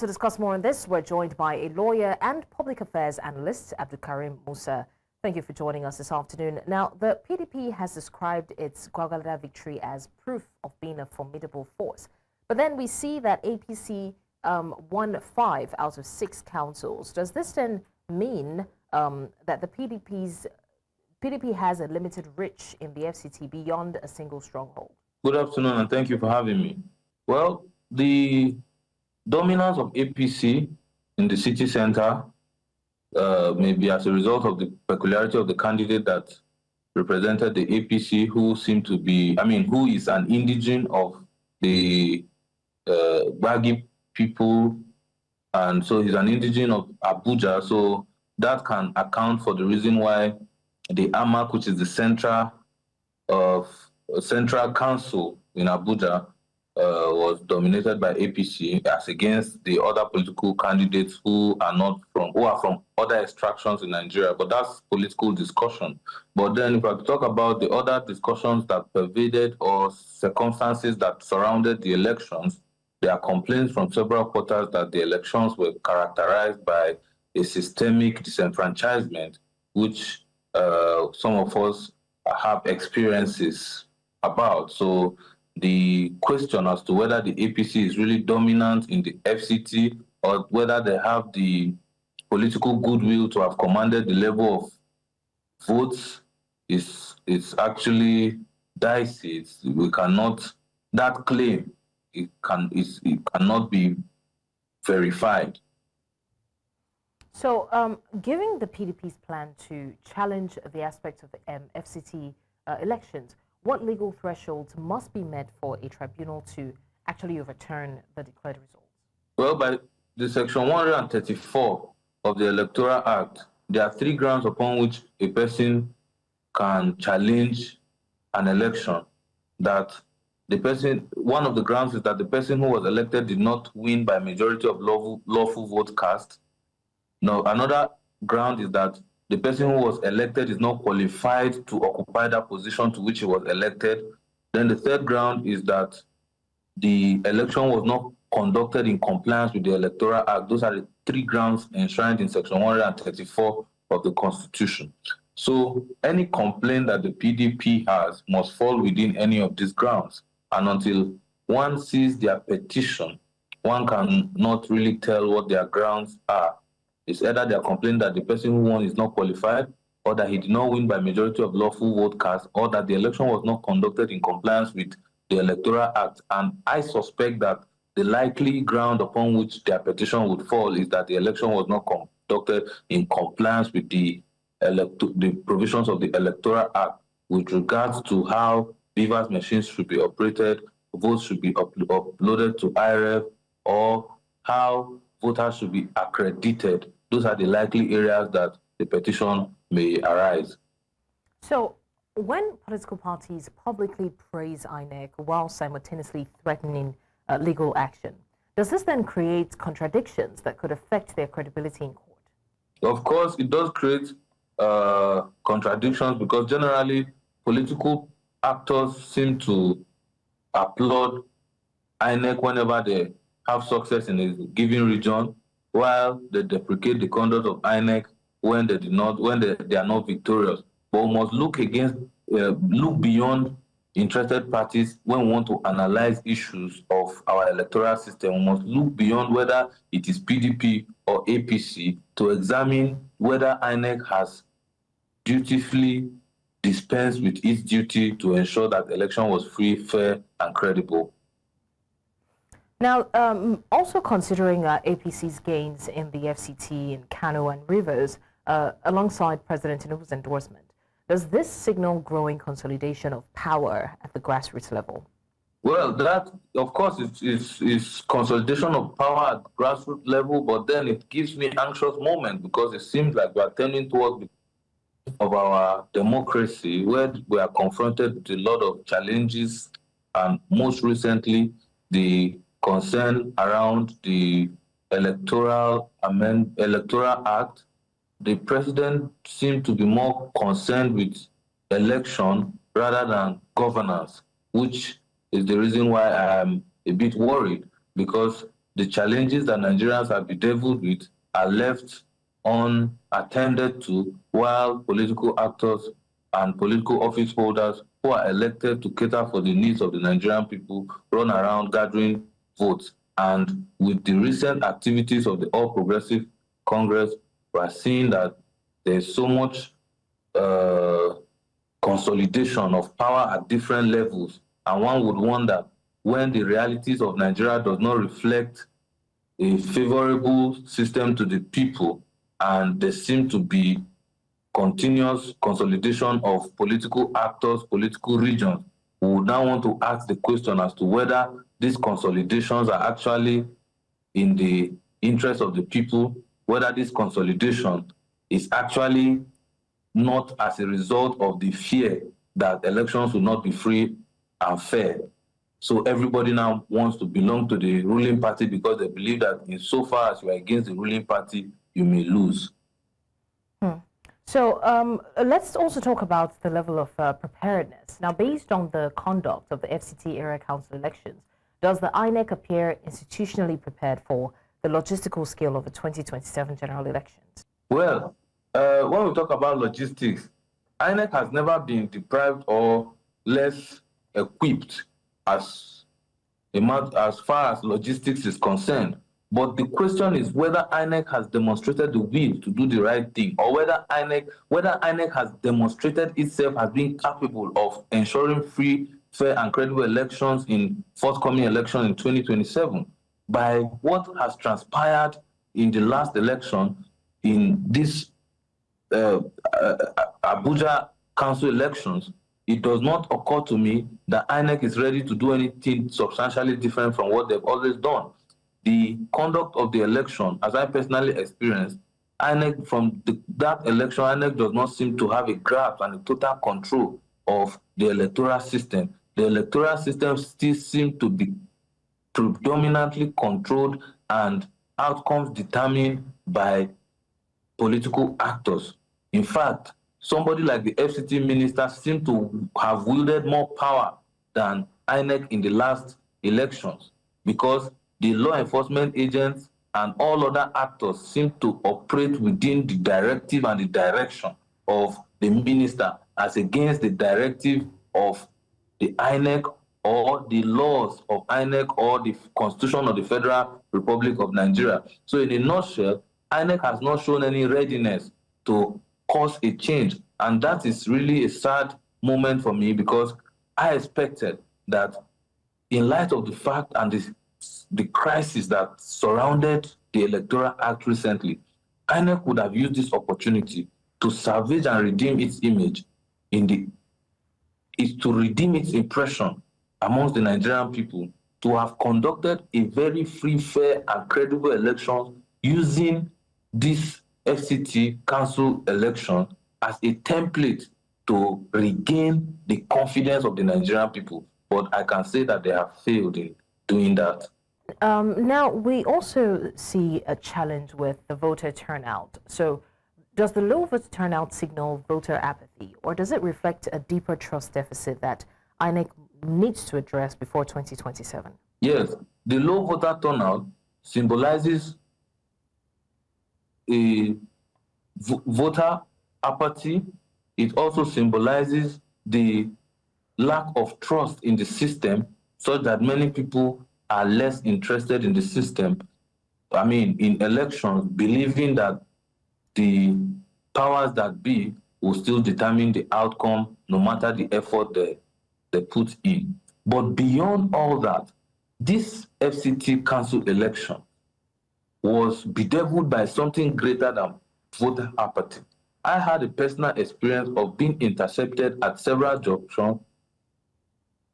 to discuss more on this, we're joined by a lawyer and public affairs analyst, Abdulkareem Musa. Thank you for joining us this afternoon. Now, the PDP has described its Gwagwalada victory as proof of being a formidable force. But then we see that APC won 5 out of 6 councils. Does this then mean that the PDP has a limited reach in the FCT beyond a single stronghold? Good afternoon, and thank you for having me. Well, the dominance of APC in the city center may be as a result of the peculiarity of the candidate that represented the APC, who seemed to be, who is an indigene of the Gbagi people, and so he's an indigene of Abuja. So that can account for the reason why the AMAC, which is the central council in Abuja, was dominated by APC as against the other political candidates who are from other extractions in Nigeria. But that's political discussion. But then if I talk about the other discussions that pervaded or circumstances that surrounded the elections, there are complaints from several quarters that the elections were characterized by a systemic disenfranchisement, which some of us have experiences about. So the question as to whether the APC is really dominant in the FCT or whether they have the political goodwill to have commanded the level of votes is actually dicey. That claim, it cannot be verified. So, given the PDP's plan to challenge the aspects of FCT elections, what legal thresholds must be met for a tribunal to actually overturn the declared results? Well, by the Section 134 of the Electoral Act, there are 3 grounds upon which a person can challenge an election. One of the grounds is that the person who was elected did not win by majority of lawful votes cast. Now, another ground is that the person who was elected is not qualified to occupy that position to which he was elected. Then the third ground is that the election was not conducted in compliance with the Electoral Act. Those are the 3 grounds enshrined in Section 134 of the Constitution. So any complaint that the PDP has must fall within any of these grounds. And until one sees their petition, one cannot really tell what their grounds are. It's either they are complaining that the person who won is not qualified, or that he did not win by majority of lawful vote cast, or that the election was not conducted in compliance with the Electoral Act. And I suspect that the likely ground upon which their petition would fall is that the election was not conducted in compliance with the provisions of the Electoral Act with regards to how beavers machines should be operated, votes should be uploaded to IREF, or how voters should be accredited. Those are the likely areas that the petition may arise. So, when political parties publicly praise INEC while simultaneously threatening legal action, does this then create contradictions that could affect their credibility in court? Of course, it does create contradictions, because generally political actors seem to applaud INEC whenever they have success in a given region, while they deprecate the conduct of INEC when they are not victorious. But we must look beyond interested parties when we want to analyze issues of our electoral system. We must look beyond whether it is PDP or APC to examine whether INEC has dutifully dispensed with its duty to ensure that the election was free, fair, and credible. Now, also considering APC's gains in the FCT in Kano and Rivers, alongside President Tinubu's endorsement, does this signal growing consolidation of power at the grassroots level? Well, that, of course, is consolidation of power at the grassroots level, but then it gives me anxious moment, because it seems like we are turning towards of our democracy, where we are confronted with a lot of challenges, and most recently, the concern around the Electoral Act. The president seemed to be more concerned with election rather than governance, which is the reason why I am a bit worried, because the challenges that Nigerians are bedeviled with are left unattended to, while political actors and political office holders who are elected to cater for the needs of the Nigerian people run around gathering votes. And with the recent activities of the All Progressive Congress, we are seeing that there's so much consolidation of power at different levels. And one would wonder, when the realities of Nigeria does not reflect a favorable system to the people, and there seem to be continuous consolidation of political actors, political regions, we would now want to ask the question as to whether these consolidations are actually in the interest of the people, whether this consolidation is actually not as a result of the fear that elections will not be free and fair. So everybody now wants to belong to the ruling party because they believe that insofar as you are against the ruling party, you may lose. So let's also talk about the level of preparedness. Now, based on the conduct of the FCT Area Council elections, does the INEC appear institutionally prepared for the logistical scale of the 2027 general elections? Well, when we talk about logistics, INEC has never been deprived or less equipped as far as logistics is concerned. But the question is whether INEC has demonstrated the will to do the right thing, or whether INEC has demonstrated itself as being capable of ensuring free, fair, and credible elections in forthcoming election in 2027. By what has transpired in the last election, in this Abuja Council elections, it does not occur to me that INEC is ready to do anything substantially different from what they've always done. The conduct of the election, as I personally experienced, INEC that election, INEC does not seem to have a grasp and a total control of the electoral system. The electoral system still seems to be predominantly controlled and outcomes determined by political actors. In fact, somebody like the FCT minister seemed to have wielded more power than INEC in the last elections, because the law enforcement agents and all other actors seem to operate within the directive and the direction of the minister, as against the directive of the INEC or the laws of INEC or the Constitution of the Federal Republic of Nigeria. So in a nutshell, INEC has not shown any readiness to cause a change. And that is really a sad moment for me, because I expected that, in light of the fact and the crisis that surrounded the Electoral Act recently, INEC would have used this opportunity to salvage and redeem its image to redeem its impression amongst the Nigerian people, to have conducted a very free, fair, and credible election using this FCT Council election as a template to regain the confidence of the Nigerian people. But I can say that they have failed in doing that. Now, we also see a challenge with the voter turnout. So does the low voter turnout signal voter apathy, or does it reflect a deeper trust deficit that INEC needs to address before 2027? Yes, the low voter turnout symbolizes a voter apathy. It also symbolizes the lack of trust in the system, such that many people are less interested in the system. I mean, in elections, believing that the powers that be will still determine the outcome, no matter the effort they put in. But beyond all that, this FCT Council election was bedeviled by something greater than voter apathy. I had a personal experience of being intercepted at several junctions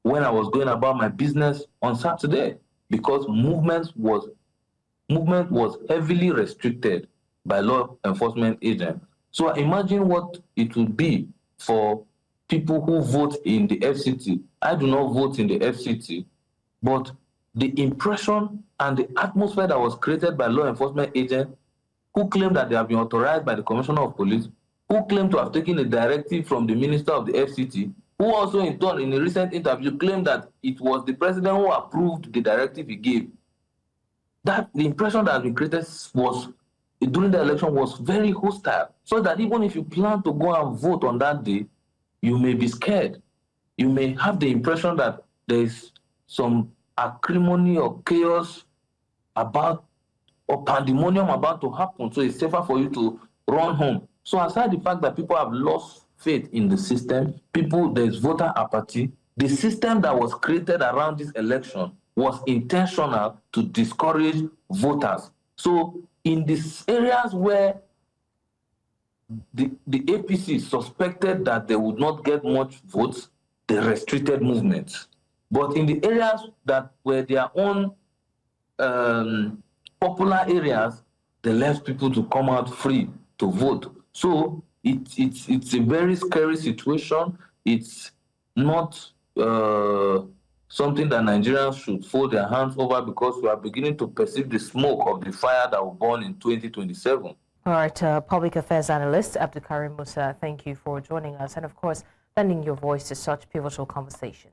when I was going about my business on Saturday, because movement was heavily restricted by law enforcement agents. So imagine what it would be for people who vote in the FCT. I do not vote in the FCT, but the impression and the atmosphere that was created by law enforcement agents who claim that they have been authorized by the Commissioner of Police, who claim to have taken a directive from the Minister of the FCT, who also in turn in a recent interview claimed that it was the President who approved the directive he gave. that the impression that has been created was during the election was very hostile. So that even if you plan to go and vote on that day, you may be scared. You may have the impression that there is some acrimony or chaos about, or pandemonium about to happen. So it's safer for you to run home. So aside the fact that people have lost faith in the system, there's voter apathy. The system that was created around this election was intentional to discourage voters. So in these areas where the APC suspected that they would not get much votes, they restricted movements. But in the areas that were their own popular areas, they left people to come out free to vote. So it's a very scary situation. It's not something that Nigerians should fold their hands over, because we are beginning to perceive the smoke of the fire that will burn in 2027. All right, Public Affairs Analyst Abdulkareem Musa, thank you for joining us and, of course, lending your voice to such pivotal conversation.